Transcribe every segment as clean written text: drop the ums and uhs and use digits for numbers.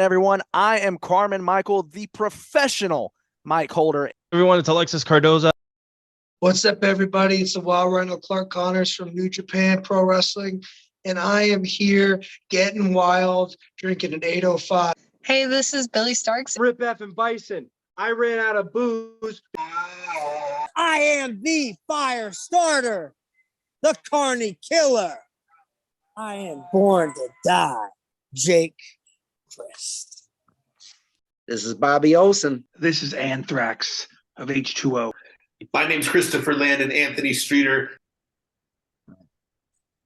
Everyone, I am Carmen Michael, the professional mic holder. Everyone, it's Alexis Cardoza. What's up, everybody? It's the Wild Rhino Clark Connors from Njpw Pro Wrestling, and I am here getting wild, drinking an 805. Hey, this is Billy Starks. Rip F and Bison. I ran out of booze. I am the fire starter, the Carney Killer. I am born to die, Jake Crest. This is Bobby Olson. This is Anthrax of H2O. My name's Christopher Landon, Anthony Streeter.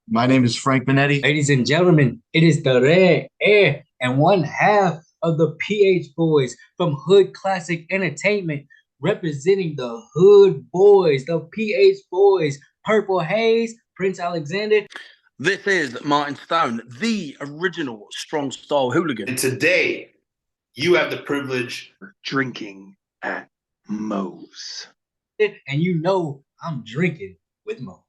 My name is Frank Minetti. Ladies and gentlemen, it is the Red Air and one half of the PH Boys from Hood Classic Entertainment, representing the Hood Boys, the PH Boys, Purple Haze, Prince Alexander. This is Martin Stone, the original strong style hooligan. And today, you have the privilege of drinking at Moe's. And you know I'm drinking with Mo.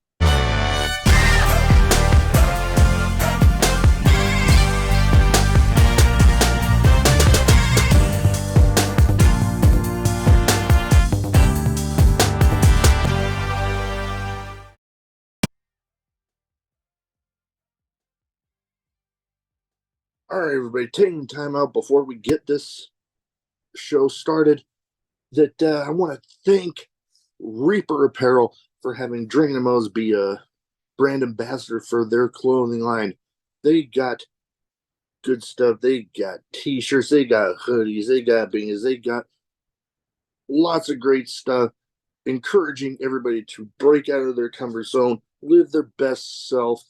All right, everybody, taking time out before we get this show started, that I want to thank Reaper Apparel for having Drinkin' at Moe's be a brand ambassador for their clothing line. They got good stuff. They got t-shirts, they got hoodies, they got beanies, they got lots of great stuff, encouraging everybody to break out of their comfort zone, live their best self,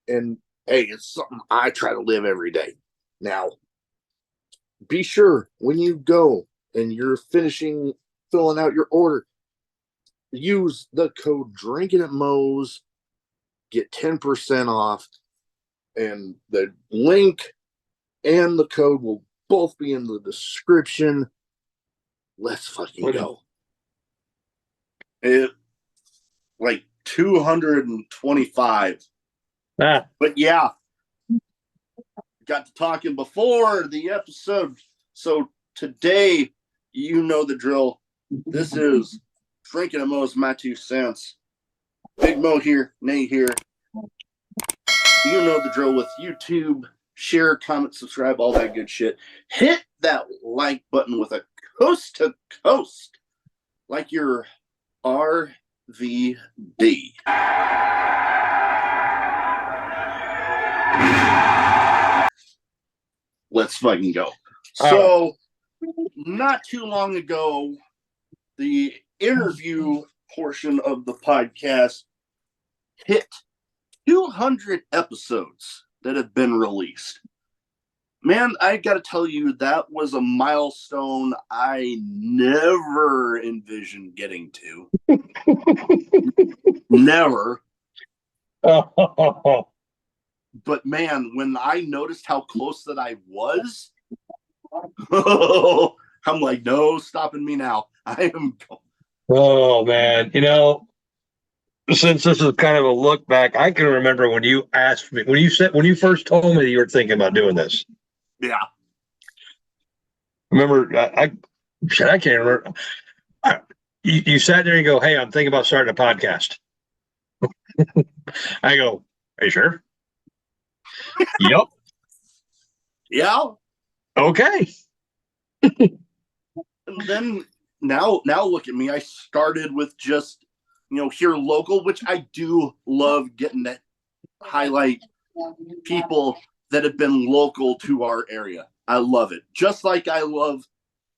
and hey, it's something I try to live every day. Now, be sure when you go and you're filling out your order, use the code Drinkin' at Moe's, get 10% off, and the link and the code will both be in the description. Let's fucking go. It like 225. But yeah, got to talking before the episode. So today, you know the drill. This is Drinkin' at Moe's, my 2 cents. Big Mo here, Nate here. You know the drill with YouTube. Share, comment, subscribe, all that good shit. Hit that like button with a coast to coast, like your RVD. Let's fucking go. So, not too long ago, the interview portion of the podcast hit 200 episodes that have been released. Man, I got to tell you, that was a milestone I never envisioned getting to. Never. But man, when I noticed how close that I was, I'm like, no stopping me now. I am going. Oh man, you know, since this is kind of a look back, I can remember when you asked me, when you first told me that you were thinking about doing this. Yeah. Remember, I can't remember. You sat there and go, "Hey, I'm thinking about starting a podcast." I go, "Are you sure?" Yep. Yeah. Okay. And then now look at me. I started with just, here local, which I do love getting to highlight people that have been local to our area. I love it. Just like I love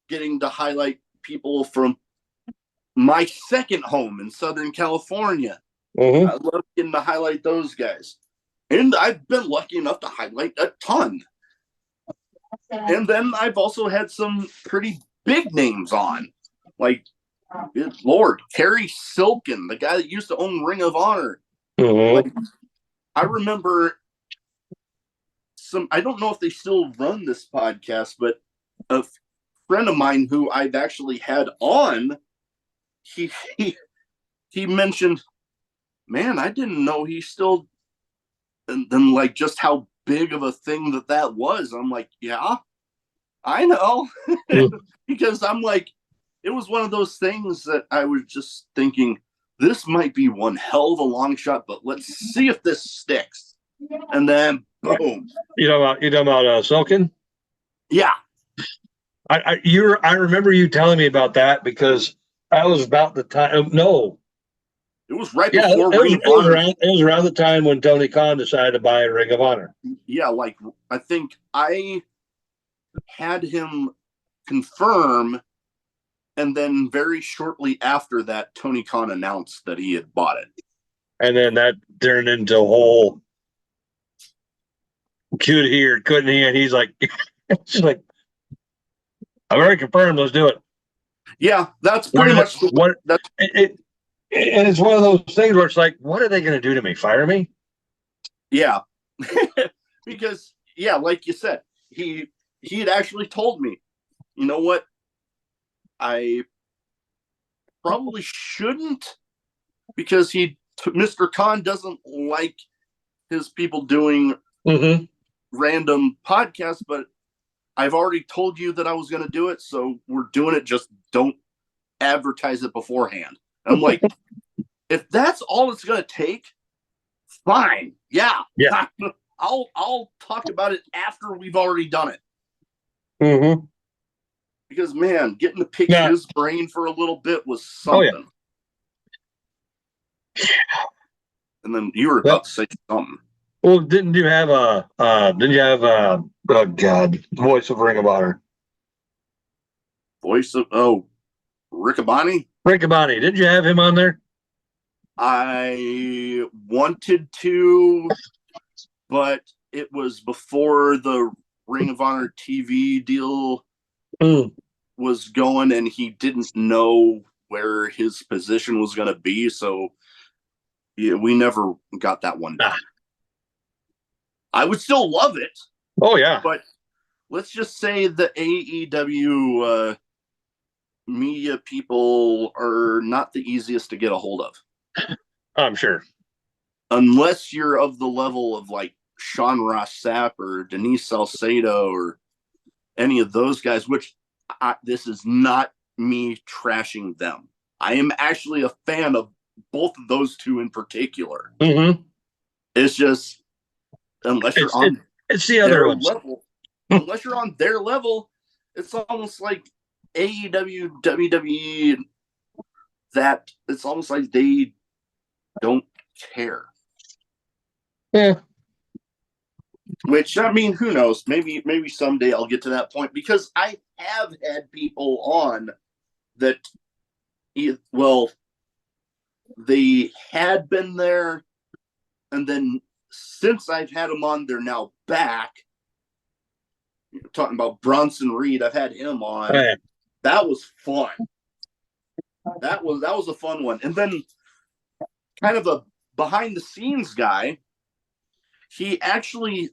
getting to highlight people from my second home in Southern California. Mm-hmm. I love getting to highlight those guys. And I've been lucky enough to highlight a ton. And then I've also had some pretty big names on. Like, good Lord, Terry Silken, the guy that used to own Ring of Honor. Mm-hmm. Like, I remember I don't know if they still run this podcast, but a friend of mine who I've actually had on, he mentioned, man, I didn't know he still, and then like just how big of a thing that was. I'm like, yeah, I know. Mm. Because I'm like, it was one of those things that I was just thinking, this might be one hell of a long shot, but let's see if this sticks. And then boom. You know about Silken? Yeah. I remember you telling me about that because I was about the time. No, It was right yeah, before Ring of it was Honor. around the time when Tony Khan decided to buy Ring of Honor. Yeah, like I think I had him confirm, and then very shortly after that, Tony Khan announced that he had bought it. And then that turned into a whole could here, couldn't he? And he's like, she's like, I've already confirmed. Let's do it. Yeah, that's pretty much what that's it. And it's one of those things where it's like, what are they going to do to me? Fire me? Yeah. Because yeah, like you said, he had actually told me, you know what? I probably shouldn't, because Mr. Khan doesn't like his people doing random podcasts, but I've already told you that I was going to do it, so we're doing it. Just don't advertise it beforehand. I'm like, if that's all it's going to take, fine. Yeah. I'll talk about it after we've already done it. Mm-hmm. Because man, getting to pick his brain for a little bit was something. Oh, yeah. And then you were about to say something. Well, didn't you have oh God, voice of Ring of Honor? Voice of Riccaboni? Riccaboni. Did you have him on there? I wanted to, but it was before the Ring of Honor TV deal was going, and he didn't know where his position was going to be, so yeah, we never got that one done. I would still love it. Oh yeah, but let's just say the AEW media people are not the easiest to get a hold of. I'm sure. Unless you're of the level of like Sean Ross Sapp or Denise Salcedo or any of those guys, which this is not me trashing them. I am actually a fan of both of those two in particular. Mm-hmm. It's just, unless you're on it's the other ones. level, unless you're on their level, it's almost like AEW, WWE, that it's almost like they don't care. Yeah. Which, I mean, who knows? Maybe someday I'll get to that point, because I have had people on that, well, they had been there, and then since I've had them on, they're now back. Talking about Bronson Reed, I've had him on. Oh, yeah. That was fun. That was a fun one. And then kind of a behind the scenes guy, he actually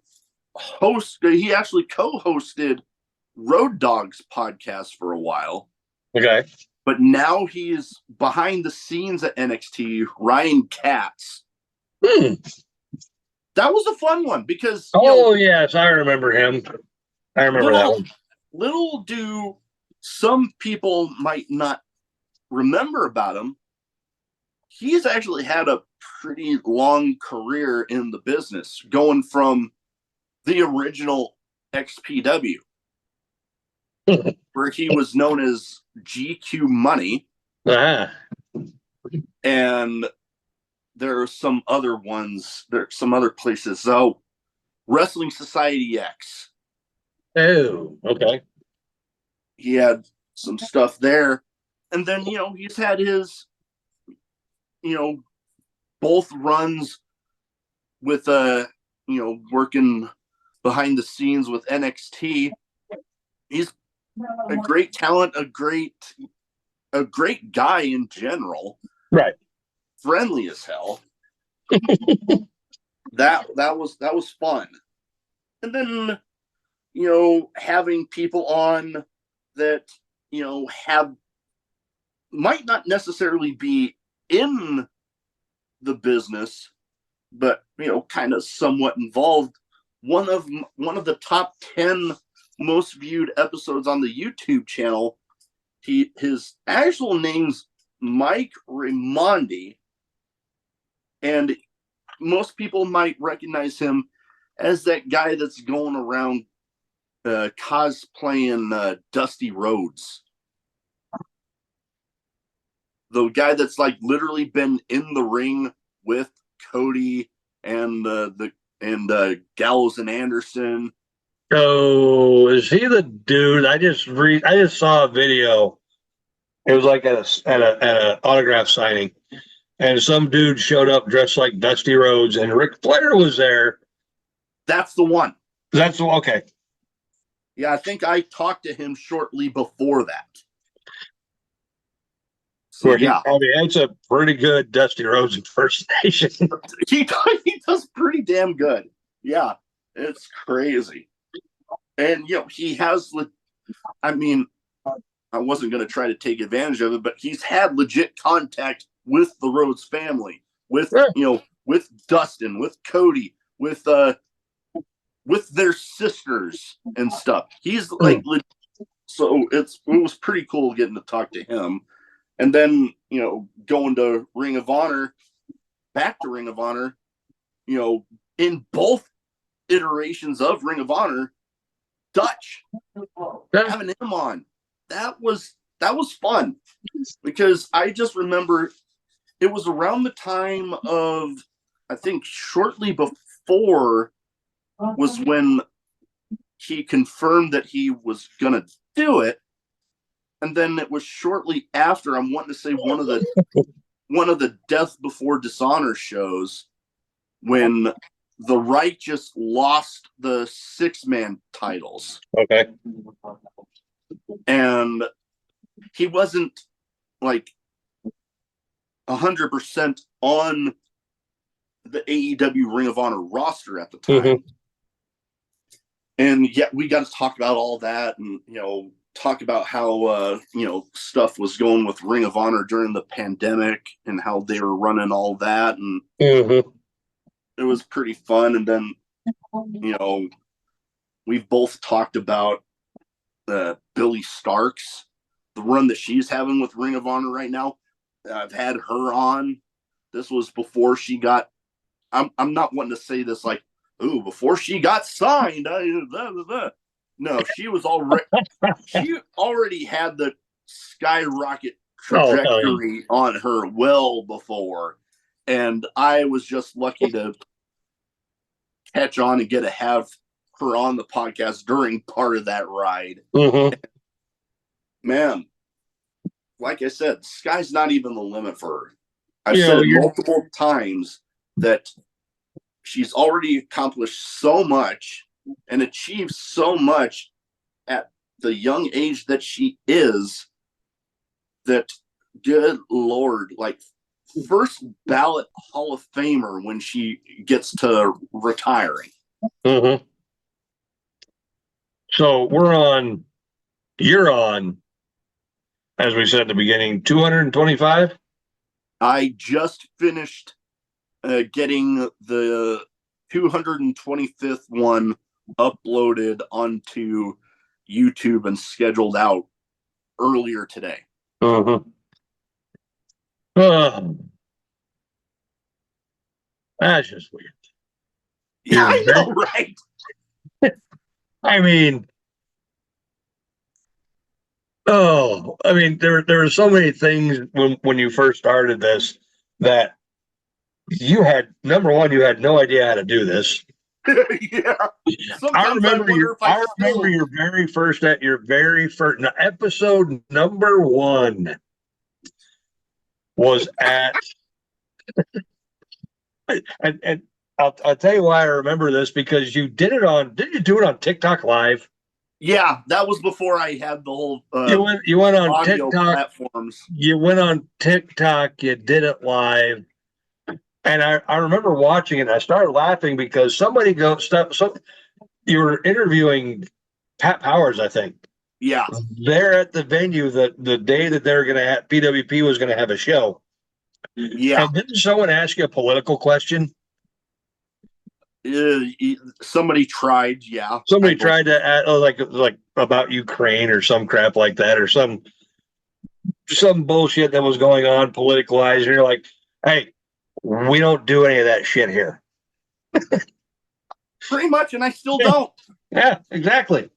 co-hosted Road Dogg's podcast for a while. Okay. But now he's behind the scenes at NXT, Ryan Katz. That was a fun one because yes, I remember him. I remember that one. Little do some people might not remember about him, he's actually had a pretty long career in the business, going from the original XPW, where he was known as GQ Money. And there are some other ones, there are some other places. So Wrestling Society X. Oh, okay. He had some stuff there. And then, he's had his, both runs with, working behind the scenes with NXT. He's a great talent, a great guy in general. Right. Friendly as hell. That was fun. And then, having people on that, might not necessarily be in the business, but, kind of somewhat involved. One of the top 10 most viewed episodes on the YouTube channel. His actual name's Mike Raimondi, and most people might recognize him as that guy that's going around cosplaying Dusty Rhodes. The guy that's like literally been in the ring with Cody and Gallows and Anderson. Oh, is he the dude? I just saw a video. It was like at a autograph signing, and some dude showed up dressed like Dusty Rhodes, and Ric Flair was there. That's the one. That's okay. Yeah, I think I talked to him shortly before that. So yeah, it's a pretty good Dusty Rhodes impersonation. he does pretty damn good. Yeah, it's crazy. And he has. I mean, I wasn't going to try to take advantage of it, but he's had legit contact with the Rhodes family, with with Dustin, with Cody, with their sisters and stuff. He's like, so it was pretty cool getting to talk to him. And then, going to Ring of Honor, back to Ring of Honor, in both iterations of Ring of Honor, Dutch, having him on, that was fun, because I just remember it was around the time of, I think shortly before was when he confirmed that he was going to do it. And then it was shortly after, I'm wanting to say one of the Death Before Dishonor shows, when the Righteous lost the 6-man titles. Okay. And he wasn't like 100% on the AEW Ring of Honor roster at the time. Mm-hmm. And yet we got to talk about all that, and talk about how stuff was going with Ring of Honor during the pandemic and how they were running all that, and it was pretty fun. And then we've both talked about Billy Starks, the run that she's having with Ring of Honor right now. I've had her on. This was before she got. I'm not wanting to say this like, ooh, before she got signed. No, she was already. She already had the skyrocket trajectory on her well before, and I was just lucky to catch on and get to have her on the podcast during part of that ride. Mm-hmm. Man, like I said, the sky's not even the limit for her. I've said it multiple times that she's already accomplished so much and achieved so much at the young age that she is, that, good Lord, like, first ballot Hall of Famer when she gets to retiring. Mm-hmm. So you're on, as we said at the beginning, 225? I just finished getting the 225th one uploaded onto YouTube and scheduled out earlier today. Mm-hmm. That's just weird. Yeah, I know, right? I mean, there were so many things when you first started this that you had. Number one, you had no idea how to do this. Yeah. I remember your very first episode number 1 was at and I'll tell you why I remember this, because you did it on. Didn't you do it on TikTok Live? Yeah, that was before I had the whole you went on audio TikTok platforms. You went on TikTok, you did it live. And I remember watching it, and I started laughing because you were interviewing Pat Powers, I think. Yeah. They're at the venue the day that they're going to have, PWP was going to have a show. Yeah. And didn't someone ask you a political question? Somebody tried, yeah. Somebody tried to add, like about Ukraine or some crap like that, or some bullshit that was going on politicalized. And you're like, hey, we don't do any of that shit here. Pretty much, and I still don't. Yeah, exactly.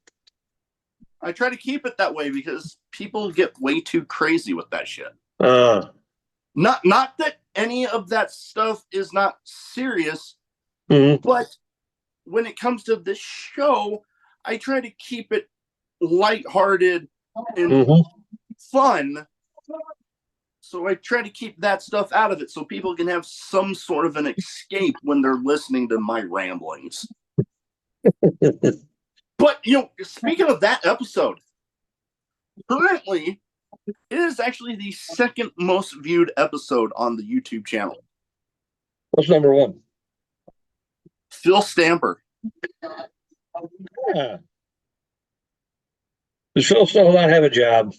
I try to keep it that way because people get way too crazy with that shit. Not that any of that stuff is not serious, but when it comes to this show, I try to keep it lighthearted and fun. So I try to keep that stuff out of it so people can have some sort of an escape when they're listening to my ramblings. But, speaking of that episode, currently, it is actually the second most viewed episode on the YouTube channel. What's number one? Phil Stamper. Yeah. Does Phil still not have a job?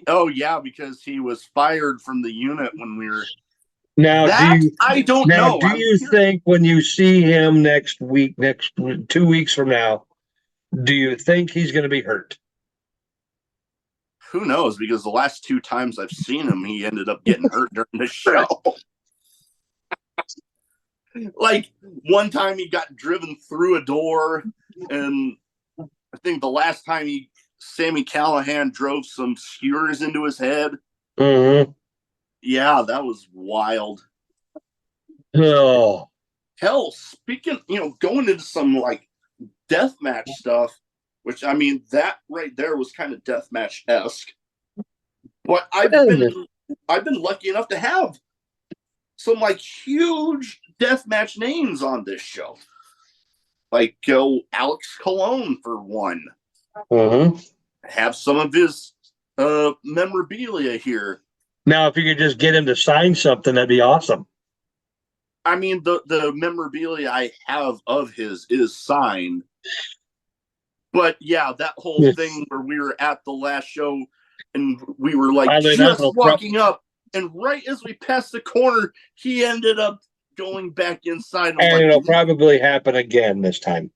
Oh, yeah, because he was fired from the unit when we were... Now, I don't know. Do you think when you see him next 2 weeks from now, do you think he's going to be hurt? Who knows? Because the last 2 times I've seen him, he ended up getting hurt during the show. Like, one time he got driven through a door, and I think the last time Sammy Callahan drove some skewers into his head. Yeah, that was wild. Oh. Hell, speaking, going into some like deathmatch stuff, which I mean, that right there was kind of deathmatch-esque. But I've been lucky enough to have some like huge deathmatch names on this show. Like Alex Colon for one. Have some of his memorabilia here. Now, if you could just get him to sign something, that'd be awesome. I mean, the memorabilia I have of his is signed. But yeah, that whole thing where we were at the last show and we were like just walking up, and right as we passed the corner, he ended up going back inside. And it'll probably happen again this time.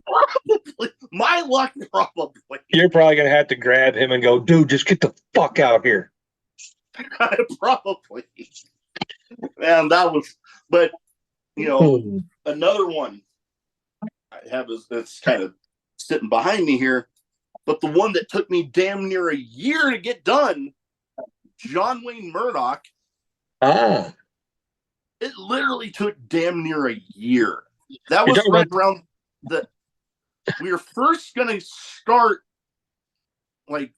Probably. My luck, probably. You're probably going to have to grab him and go, dude, just get the fuck out here. Probably. Man, that was, but, another one I have that's kind of sitting behind me here, but the one that took me damn near a year to get done, John Wayne Murdoch. It literally took damn near a year. That was right around we were first going to start, like,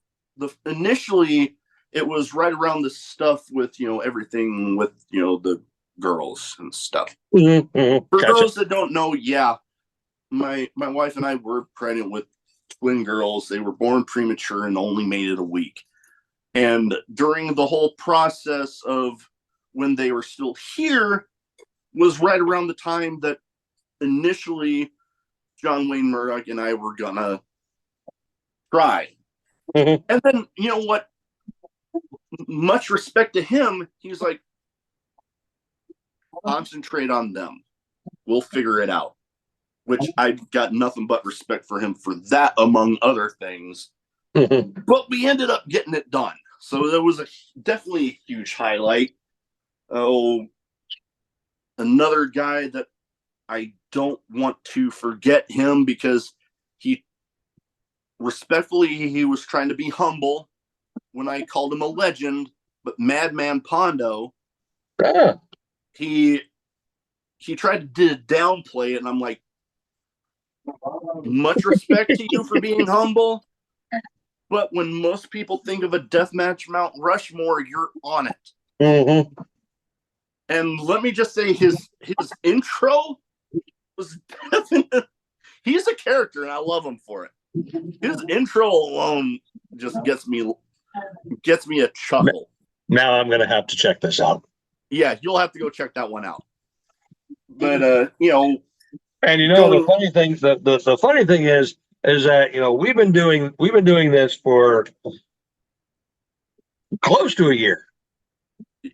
initially, it was right around the stuff with, everything with, the girls and stuff. For those that don't know, yeah, my wife and I were pregnant with twin girls. They were born premature and only made it a week. And during the whole process of when they were still here was right around the time that initially John Wayne Murdoch and I were gonna try. And then, you know what? Much respect to him, he's like, concentrate on them. We'll figure it out. Which I've got nothing but respect for him for that, among other things. But we ended up getting it done. So there was definitely a huge highlight. Oh, another guy that I don't want to forget him because he was trying to be humble when I called him a legend, but Madman Pondo, he tried to downplay it, and I'm like, much respect to you for being humble, but when most people think of a deathmatch Mount Rushmore, you're on it. And let me just say, his intro was definitely, he's a character, and I love him for it. His intro alone just gets me a chuckle. Now I'm going to have to check this out. Yeah, you'll have to go check that one out. But and the funny thing, the funny thing is that we've been doing this for close to a year.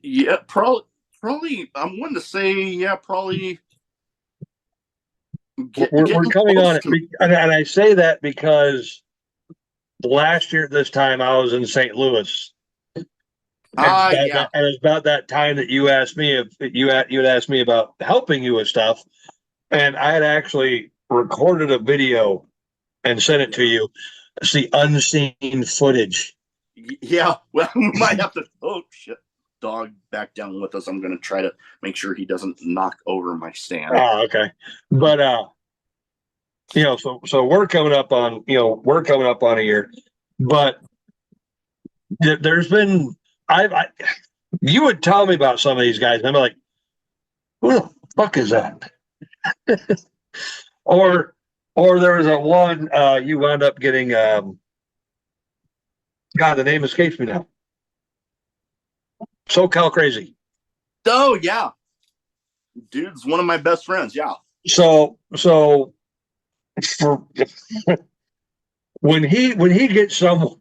Yeah, probably Probably, I'm going to say, yeah, probably. We're coming on it, and I say that because last year at this time I was in St. Louis. And it's about that time that you asked me if you had asked me about helping you with stuff, and I had actually recorded a video and sent it to you. It's the unseen footage. Yeah, well, we might have to. Oh shit! Dog back down with us. I'm going to try to make sure he doesn't knock over my stand. Oh, okay. But so we're coming up on a year, but there's been you would tell me about some of these guys, and I'm like, who the fuck is that? or there was a one you wound up getting God, the name escapes me now. SoCal Crazy. Oh yeah, dude's one of my best friends. Yeah. So for when he gets a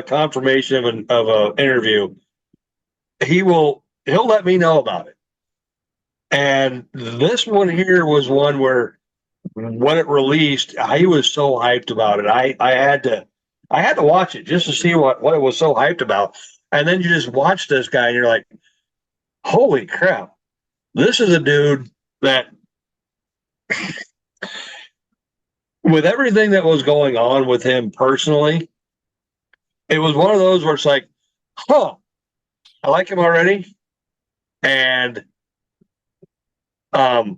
confirmation of an interview, he'll let me know about it. And this one here was one where when it released, I was so hyped about it. I had to watch it just to see what it was so hyped about. And then you just watch this guy and you're like, holy crap, this is a dude that with everything that was going on with him personally, it was one of those where it's like, huh, I like him already. And it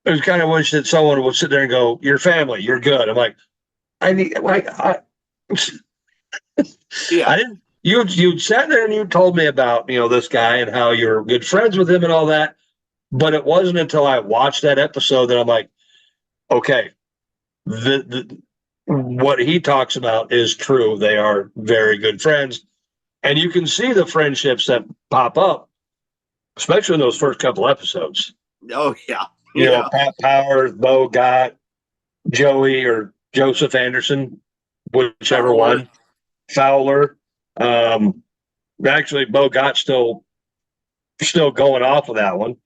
was kind of wish that someone would sit there and go, "Your family, you're good." I'm like, yeah. I didn't. You sat there and you told me about this guy and how you're good friends with him and all that, but it wasn't until I watched that episode that I'm like, okay, what he talks about is true. They are very good friends, and you can see the friendships that pop up, especially in those first couple episodes. Oh yeah. You know, Pat Powers, Bo Gott, Joey or Joseph Anderson, whichever one. Fowler. Actually, Bo Gott's still going off of that one.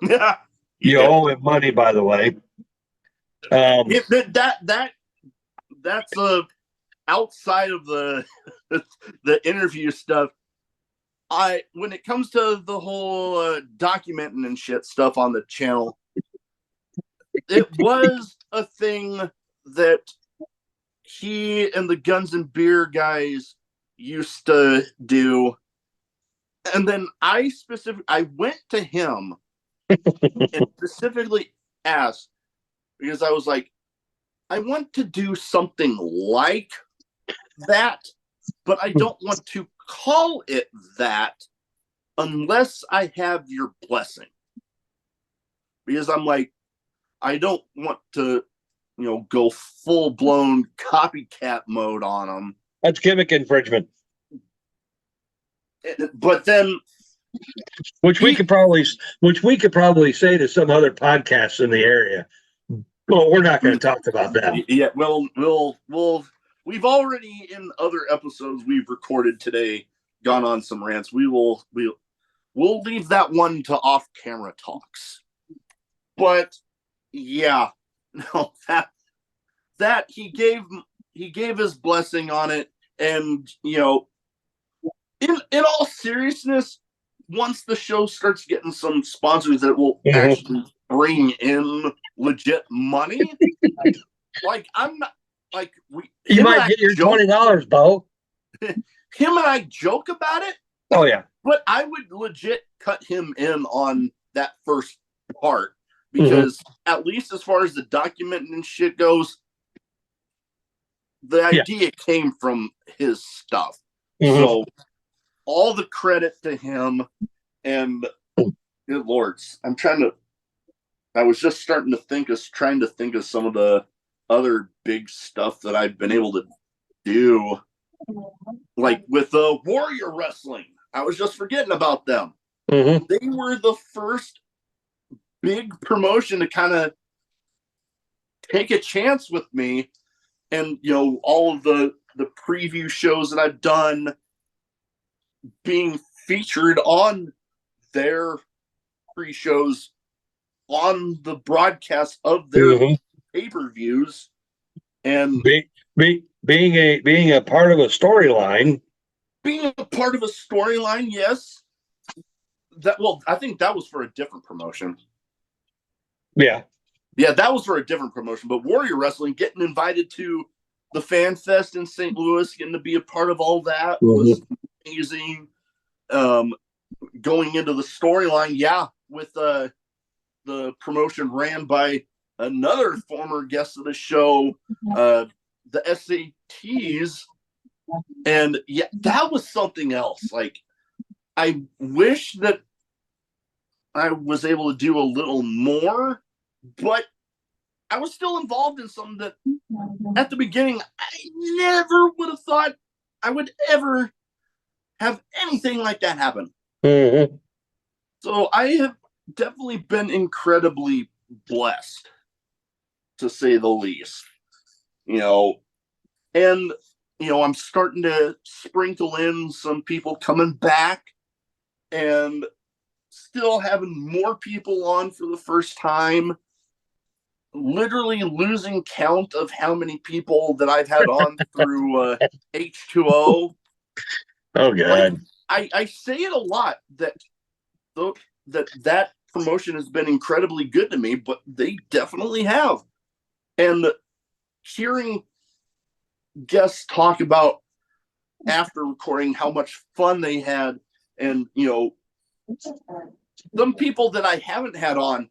Yeah. You owe him money, by the way. That's outside of the interview stuff. When it comes to the whole documenting and shit stuff on the channel, it was a thing that he and the Guns and Beer guys used to do. And then I went to him and specifically asked, because I was like, I want to do something like that, but I don't want to call it that unless I have your blessing. Because I'm like, I don't want to, go full-blown copycat mode on them. That's gimmick infringement. But then, which we could probably say to some other podcasts in the area. Well, we're not going to talk about that. Yeah, we'll we've already in other episodes we've recorded today gone on some rants. We'll leave that one to off-camera talks. But yeah, no, that he gave his blessing on it, and in all seriousness, once the show starts getting some sponsors that will actually bring in legit money, like I'm not like you might get your $20, Bo. Him and I joke about it. Oh yeah, but I would legit cut him in on that first part because at least as far as the documenting and shit goes, the idea came from his stuff. So all the credit to him. And good lords, I was just starting to think of some of the other big stuff that I've been able to do, like with the Warrior Wrestling. I was just forgetting about them. They were the first big promotion to kind of take a chance with me, and all of the preview shows that I've done being featured on their pre-shows on the broadcast of their pay-per-views. And being a part of a storyline. Being a part of a storyline, yes. I think that was for a different promotion. Yeah. Yeah, that was for a different promotion. But Warrior Wrestling, getting invited to the Fan Fest in St. Louis, getting to be a part of all that was amazing. Going into the storyline, with the promotion ran by another former guest of the show, the SATs. And yeah, that was something else. Like, I wish that I was able to do a little more, but I was still involved in something that at the beginning I never would have thought I would ever have anything like that happen. So I have definitely been incredibly blessed, to say the least. And I'm starting to sprinkle in some people coming back and still having more people on for the first time. Literally losing count of how many people that I've had on through H2O. Oh, God. I say it a lot that promotion has been incredibly good to me, but they definitely have. And hearing guests talk about after recording how much fun they had, and some people that I haven't had on,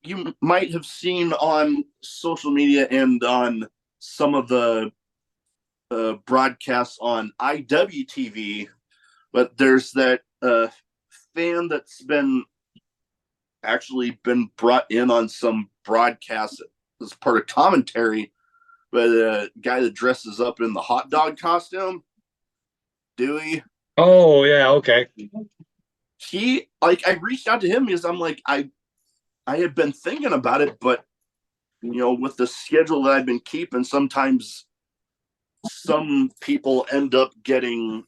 you might have seen on social media and on some of the broadcasts on IWTV, but there's that fan that's actually been brought in on some broadcasts as part of commentary, but a guy that dresses up in the hot dog costume, Dewey. Oh, yeah, okay. I reached out to him because I'm like, I had been thinking about it, but with the schedule that I've been keeping, sometimes some people end up getting,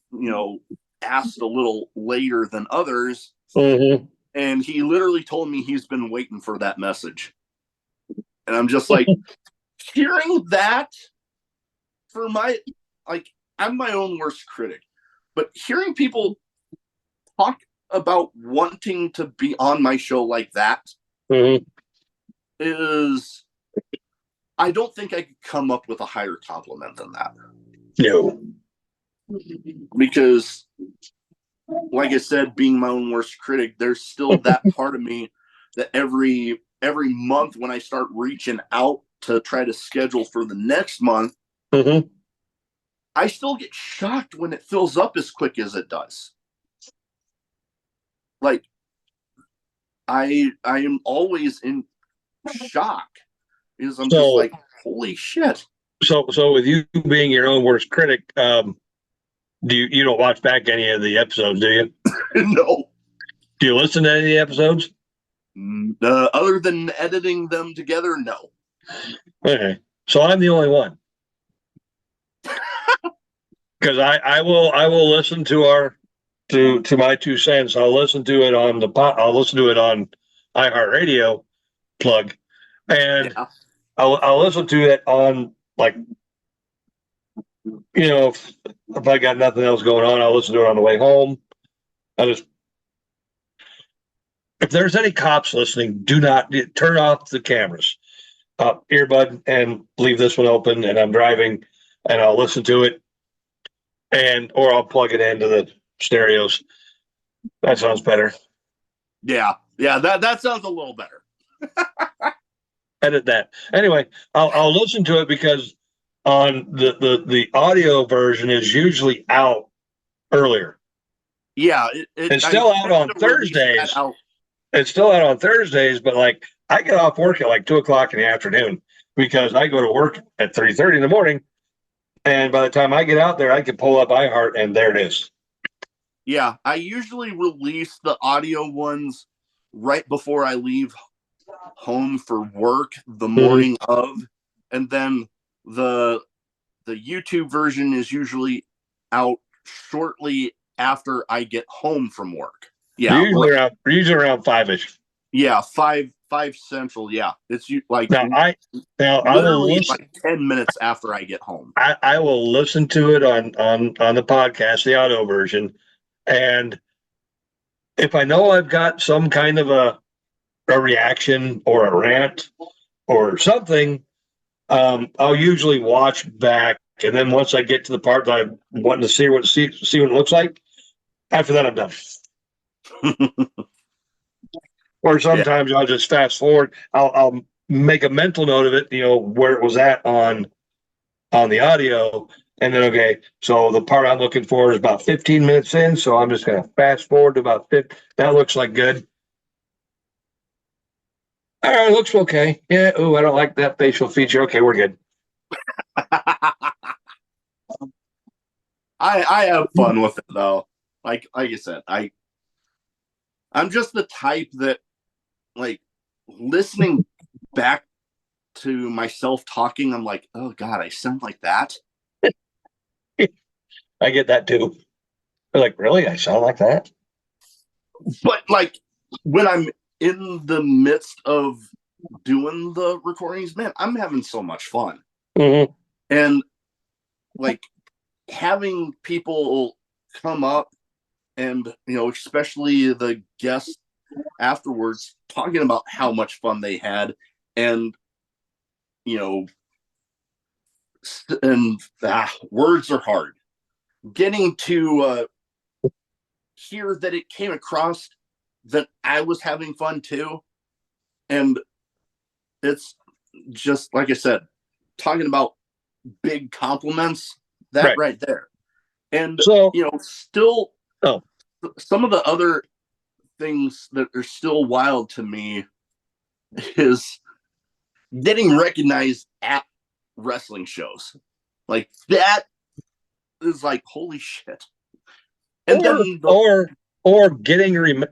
asked a little later than others. And he literally told me he's been waiting for that message. And I'm just like, hearing that I'm my own worst critic, but hearing people talk about wanting to be on my show like that is, I don't think I could come up with a higher compliment than that. No. Because, like I said, being my own worst critic, there's still that part of me that every month when I start reaching out to try to schedule for the next month, I still get shocked when it fills up as quick as it does. Like, I am always in shock because I'm just like, holy shit. So with you being your own worst critic, you don't watch back any of the episodes, do you? No. Do you listen to any of the episodes? Other than editing them together, no. Okay, so I'm the only one. Because I will listen to to my 2 cents. I'll listen to it on iHeartRadio plug, and I'll listen to it on, like, if I got nothing else going on, I'll listen to it on the way home. If there's any cops listening, do not turn off the cameras, earbud, and leave this one open. And I'm driving, and I'll listen to it, or I'll plug it into the stereos. That sounds better. Yeah, that sounds a little better. Edit that. Anyway, I'll listen to it because on the audio version is usually out earlier. Yeah, it's still out on Thursdays. It's still out on Thursdays, but like, I get off work at like 2:00 in the afternoon because I go to work at 3:30 in the morning, and by the time I get out there, I can pull up iHeart, and there it is. Yeah, I usually release the audio ones right before I leave home for work the morning of, and then the YouTube version is usually out shortly after I get home from work. Yeah, usually around 5-ish. yeah, 5 central. Yeah, it's like Now I will literally listen. like 10 minutes after I get home. I will listen to it on the podcast, the audio version, and if I know I've got some kind of a reaction or a rant or something, I'll usually watch back, and then once I get to the part that I'm wanting to see what it looks like, after that I'm done. Or sometimes I'll just fast forward. I'll make a mental note of it, where it was at on the audio, and then okay, so the part I'm looking for is about 15 minutes in, so I'm just going to fast forward to about 50. That looks like good. All right, looks okay. Yeah. Oh, I don't like that facial feature. Okay, we're good. I have fun with it though. Like I said, I'm just the type that, like, listening back to myself talking, I'm like, oh God, I sound like that. I get that too. They're like, really? I sound like that? But like when I'm in the midst of doing the recordings, man, I'm having so much fun. Mm-hmm. And like having people come up and, especially the guests afterwards talking about how much fun they had, and words are hard. Getting to hear that it came across that I was having fun too, and it's just like I said, talking about big compliments, that right there. And so, still some of the other things that are still wild to me is getting recognized at wrestling shows. Like that is like, holy shit. And or getting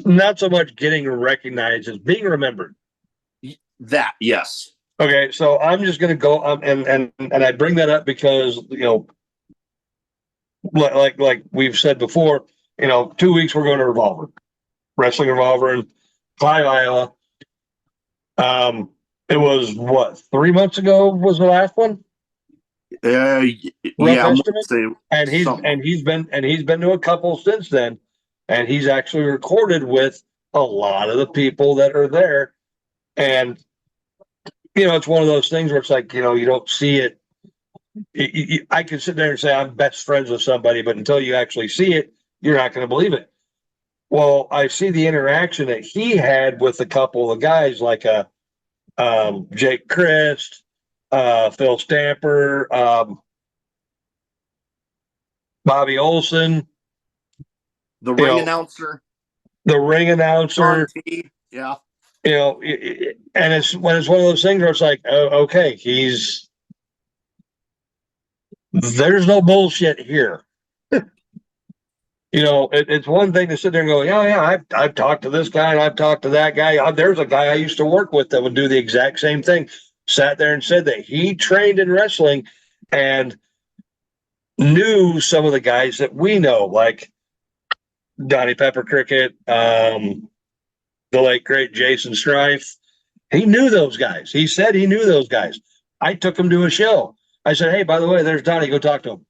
not so much getting recognized as being remembered. That, yes. Okay, so I'm just going to go and I bring that up because like we've said before, 2 weeks we're going to Wrestling Revolver in Clive, Iowa. It was what, 3 months ago was the last one. Yeah, and he's been to a couple since then, and he's actually recorded with a lot of the people that are there, and it's one of those things where it's like you don't see it. I can sit there and say I'm best friends with somebody, but until you actually see it, you're not going to believe it. Well, I see the interaction that he had with a couple of guys like Jake Christ, Phil Stamper, Bobby Olson, the ring announcer, yeah. And it's one of those things where it's like, oh, okay, there's no bullshit here. It's one thing to sit there and go, yeah, I've talked to this guy and I've talked to that guy. There's a guy I used to work with that would do the exact same thing. Sat there and said that he trained in wrestling and knew some of the guys that we know, like Donnie Pepper Cricket, the late great Jason Strife. He knew those guys. He said he knew those guys. I took him to a show. I said, hey, by the way, there's Donnie. Go talk to him.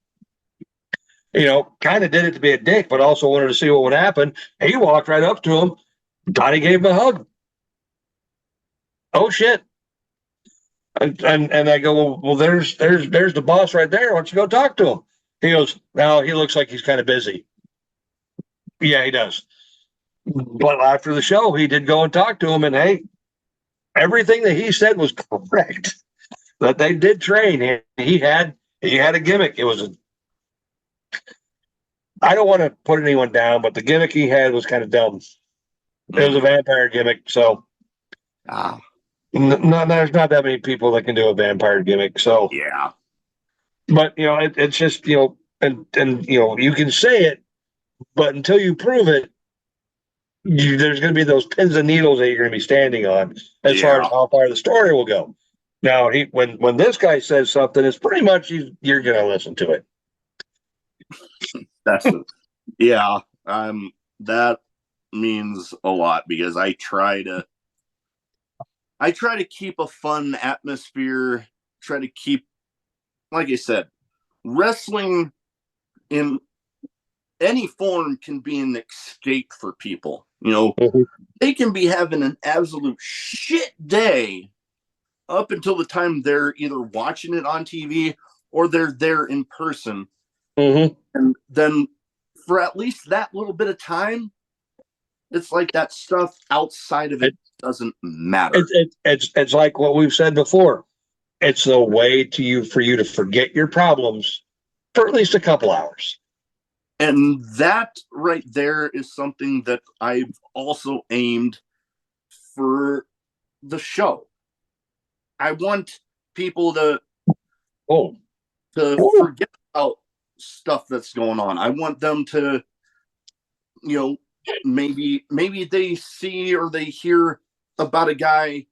Kind of did it to be a dick, but also wanted to see what would happen. He walked right up to him. Donnie gave him a hug. Oh shit! And I go, well, there's the boss right there. Why don't you go talk to him? He goes, no, he looks like he's kind of busy. Yeah, he does. But after the show, he did go and talk to him, and hey, everything that he said was correct. That they did train. He had a gimmick. It was I don't want to put anyone down, but the gimmick he had was kind of dumb. It was a vampire gimmick, so there's not that many people that can do a vampire gimmick. So yeah, but it's just and you can say it, but until you prove it, there's going to be those pins and needles that you're going to be standing on as far as how far the story will go. Now, when this guy says something, it's pretty much you're going to listen to it. That's it. Yeah, That means a lot because I try to keep a fun atmosphere, try to keep, like I said, wrestling in any form can be an escape for people. They can be having an absolute shit day up until the time they're either watching it on TV or they're there in person. And then for at least that little bit of time, it's like that stuff outside of it doesn't matter. It's like what we've said before. It's a way for you to forget your problems for at least a couple hours. And that right there is something that I've also aimed for the show. I want people to forget about stuff that's going on. I want them to, maybe they see or they hear about a guy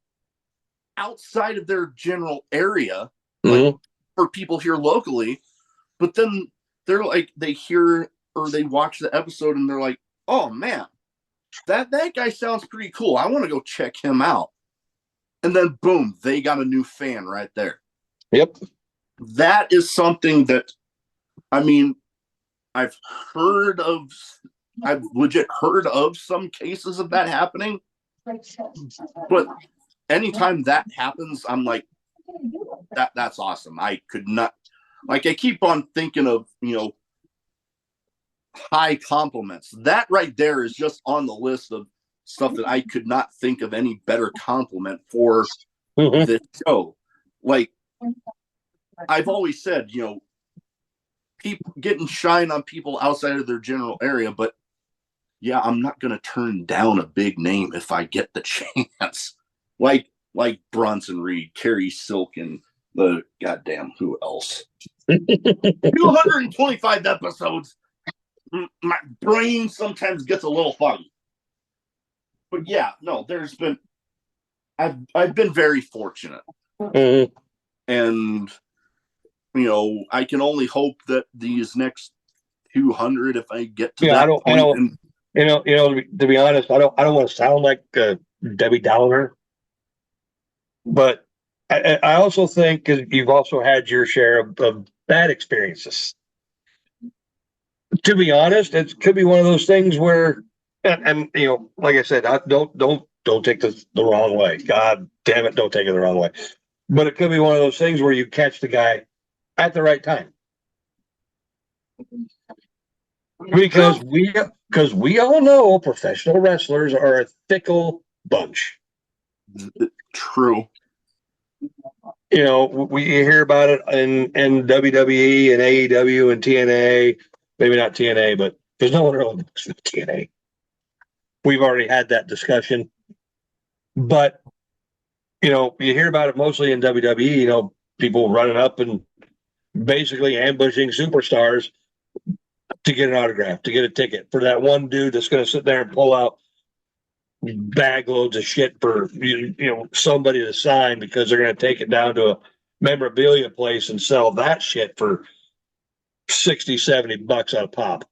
outside of their general area, like for people here locally, but then they're like, they hear or they watch the episode and they're like, oh man, that guy sounds pretty cool. I want to go check him out. And then boom, they got a new fan right there. Yep. That is something that, I've legit heard of some cases of that happening. But anytime that happens, I'm like, that's awesome. I could not, I keep on thinking of, high compliments. That right there is just on the list of stuff that I could not think of any better compliment for this show. Like I've always said, people getting shine on people outside of their general area, but yeah, I'm not going to turn down a big name if I get the chance. Like Bronson Reed, Carrie Silken, the goddamn who else? 225 episodes. My brain sometimes gets a little foggy. But yeah, no, I've been very fortunate. And I can only hope that these next 200, if I get to that point. To be honest, I don't want to sound like Debbie Downer, but I also think you've also had your share of bad experiences. To be honest, it could be one of those things where, and like I said, don't take this the wrong way. God damn it, don't take it the wrong way. But it could be one of those things where you catch the guy at the right time. Because we all know professional wrestlers are a fickle bunch. True. We hear about it in WWE and AEW and TNA. Maybe not TNA, but there's no one really looks for TNA. We've already had that discussion. But, you hear about it mostly in WWE, people running up and basically ambushing superstars to get an autograph, to get a ticket for that one dude that's going to sit there and pull out bag loads of shit for somebody to sign because they're going to take it down to a memorabilia place and sell that shit for $60-$70 at a pop.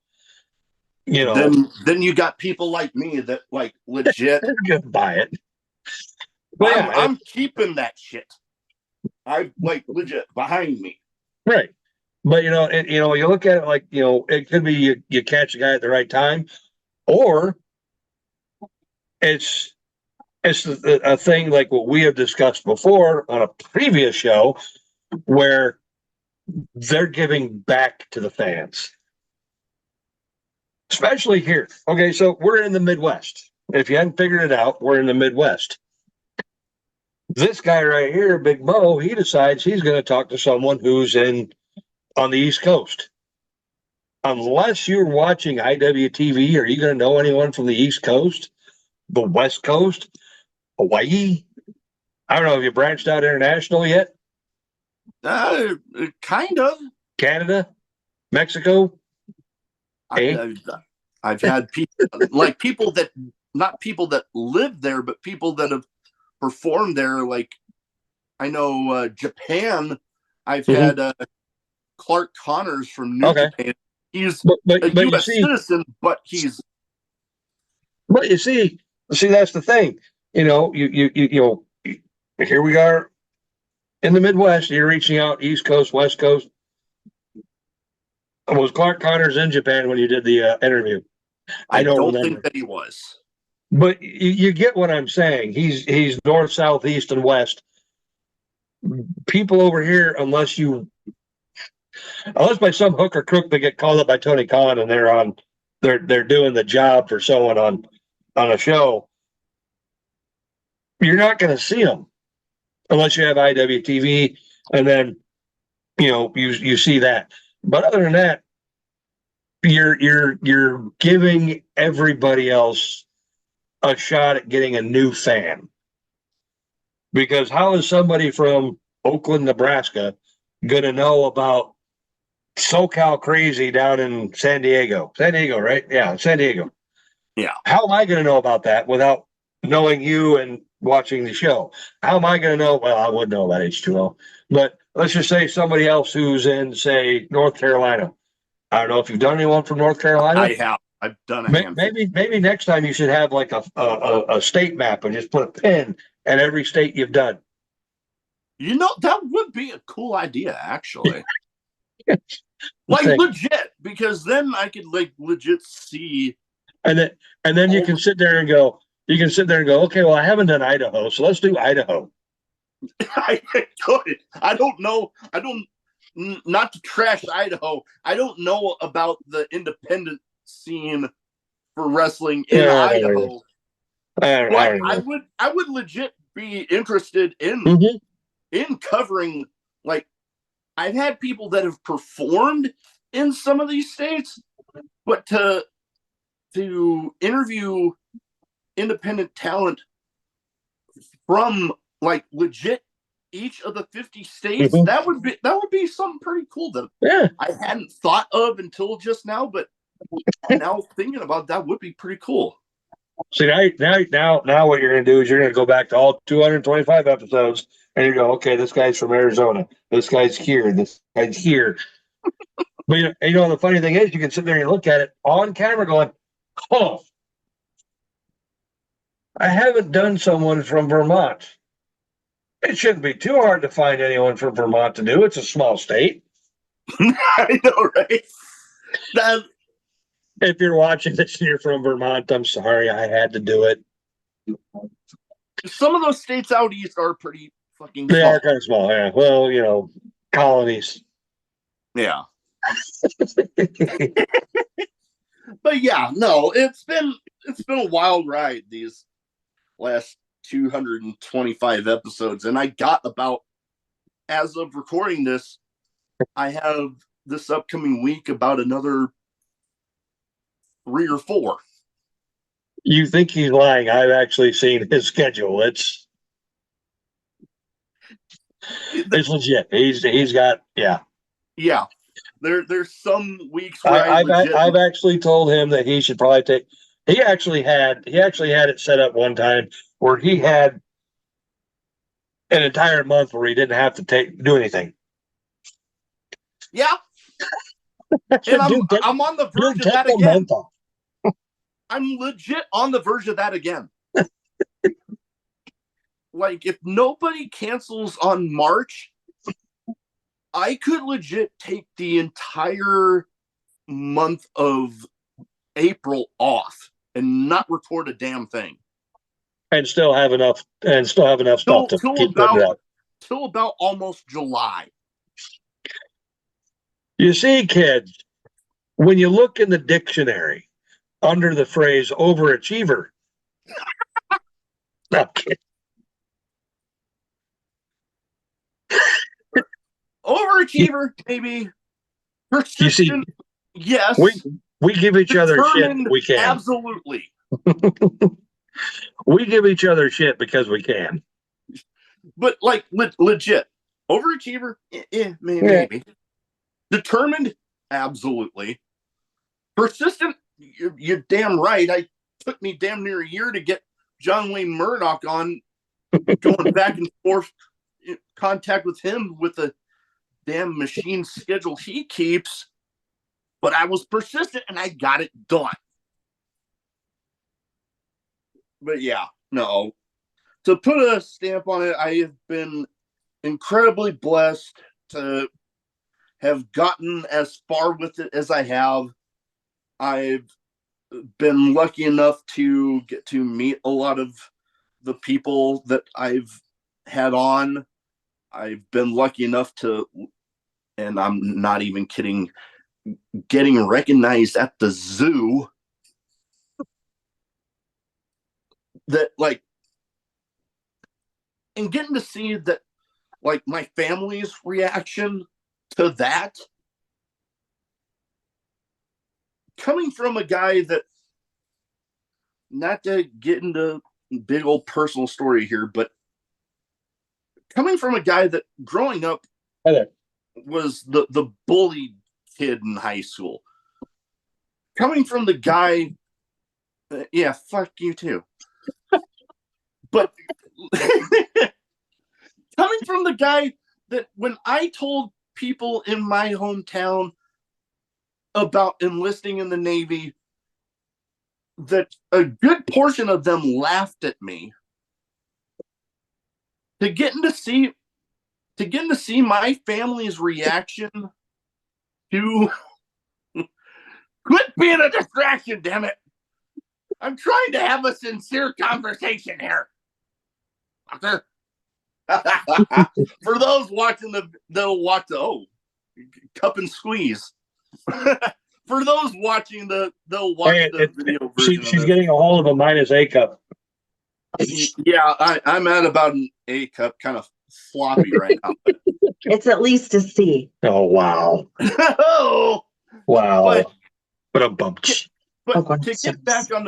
Then you got people like me that like legit buy it. But I'm keeping that shit. I like legit behind me. Right. But you look at it like, it could be you catch a guy at the right time, or it's a thing like what we have discussed before on a previous show where they're giving back to the fans. Especially here. Okay, so we're in the Midwest. If you hadn't figured it out, we're in the Midwest. This guy right here, Big Mo, he decides he's going to talk to someone who's on the East Coast. Unless you're watching IWTV, are you going to know anyone from the East Coast, the West Coast, Hawaii? I don't know. Have you branched out international yet? Kind of. Canada, Mexico. I've had people that not people that live there, but people that have performed there. Like I know Japan. I've had Clark Connors from New Japan. He's but a you U.S. see, citizen, but he's but you see, that's the thing. You know, here we are in the Midwest. You're reaching out East Coast, West Coast. Was Clark Connors in Japan when you did the interview? I don't remember. think that he was. But you get what I'm saying. He's north, south, east, and west. People over here, unless by some hook or crook they get called up by Tony Khan and they're doing the job for someone on a show, you're not going to see them unless you have IWTV, and then you see that. But other than that, you're giving everybody else a shot at getting a new fan. Because how is somebody from Oakland, Nebraska, going to know about SoCal crazy down in San Diego? San Diego, right? Yeah, San Diego. Yeah. How am I going to know about that without knowing you and watching the show? How am I going to know? Well, I would know about H2O, but let's just say somebody else who's in, say, North Carolina. I don't know if you've done anyone from North Carolina. I have. I've done a handful. Maybe next time you should have like a state map and just put a pin at every state you've done. That would be a cool idea, actually. Like legit, because then I could like legit see. And then you can sit there and go. Okay, well, I haven't done Idaho, so let's do Idaho. I could. I don't know. Not to trash Idaho. I don't know about the independent scene for wrestling in Idaho. I would legit be interested in covering. Like, I've had people that have performed in some of these states, but to interview independent talent from like legit each of the 50 states, that would be something pretty cool that I hadn't thought of until just now, but now thinking about that would be pretty cool. See, now what you're going to do is you're going to go back to all 225 episodes and you go, okay, this guy's from Arizona, this guy's here, this guy's here. But the funny thing is, you can sit there and look at it on camera going, oh, I haven't done someone from Vermont. It shouldn't be too hard to find anyone from Vermont to do. It's a small state. I know, right? If you're watching this and you're from Vermont, I'm sorry, I had to do it. Some of those states out east are pretty fucking They small. are kind of small, yeah. Well, colonies. Yeah. But yeah, no, it's been a wild ride these last 225 episodes, and I got about, as of recording this, I have this upcoming week about another 3 or 4. You think he's lying? I've actually seen his schedule. It's legit. He's got yeah. There's some weeks where I've actually told him that he should probably take. He actually had it set up one time where he had an entire month where he didn't have to do anything. Yeah. And I'm on the verge of that again. I'm legit on the verge of that again. Like, if nobody cancels on March, I could legit take the entire month of April off and not record a damn thing. And still have enough stuff to keep putting out. Till about almost July. You see, kids, when you look in the dictionary under the phrase overachiever, not kidding. Overachiever, maybe. Persistent, yes. We give each other shit. We can. Absolutely. We give each other shit because we can. But like legit, overachiever, maybe. Determined, absolutely. Persistent, you're damn right. It took me damn near a year to get John Wayne Murdoch on, going back and forth contact with him with the damn machine schedule he keeps. But I was persistent and I got it done. But yeah, no. To put a stamp on it, I have been incredibly blessed to have gotten as far with it as I have. I've been lucky enough to get to meet a lot of the people that I've had on. I've been lucky enough to, and I'm not even kidding, getting recognized at the zoo. That, like, and getting to see that, like, my family's reaction to that, coming from a guy that, not to get into big old personal story here, but coming from a guy that growing up was the bullied kid in high school, coming from the guy, yeah, fuck you too. But coming from the guy that when I told people in my hometown about enlisting in the Navy, that a good portion of them laughed at me, to getting to see my family's reaction to quit being a distraction, damn it. I'm trying to have a sincere conversation here. For those watching they'll watch cup and squeeze. For those watching they'll watch the video version. She's getting a hold of a -A cup. Yeah, I'm at about an A cup, kind of floppy right now. It's at least a C. Oh wow. Oh wow. But a bump. But to get back on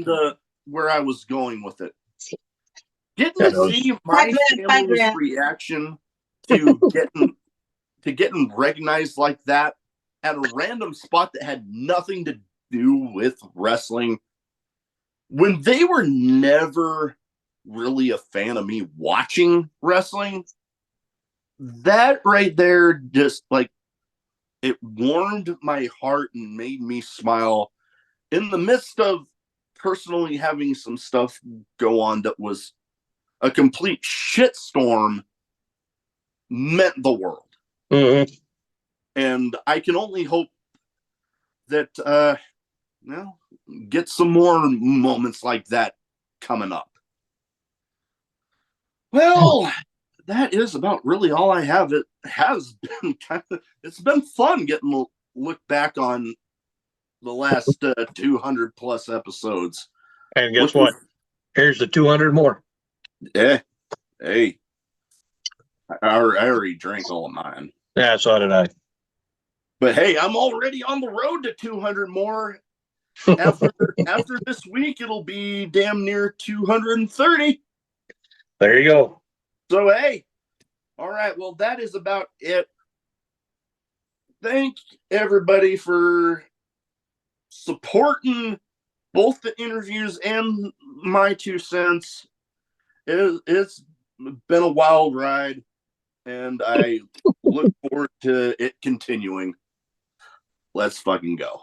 the where I was going with it. Getting to see my family's reaction to getting recognized like that at a random spot that had nothing to do with wrestling, when they were never really a fan of me watching wrestling, that right there just, like, it warmed my heart and made me smile in the midst of personally having some stuff go on that was a complete shitstorm. Meant the world. Mm-hmm. And I can only hope that get some more moments like that coming up. Well, that is about really all I have. It has been it's been fun getting to look back on the last 200 plus episodes. And guess what? Here's the 200 more. Yeah. Hey. I already drank all of mine. Yeah, so did I. But hey, I'm already on the road to 200 more. After this week, it'll be damn near 230. There you go. So hey, all right. Well, that is about it. Thank everybody for supporting both the interviews and my 2 cents. It's been a wild ride, and I look forward to it continuing. Let's fucking go.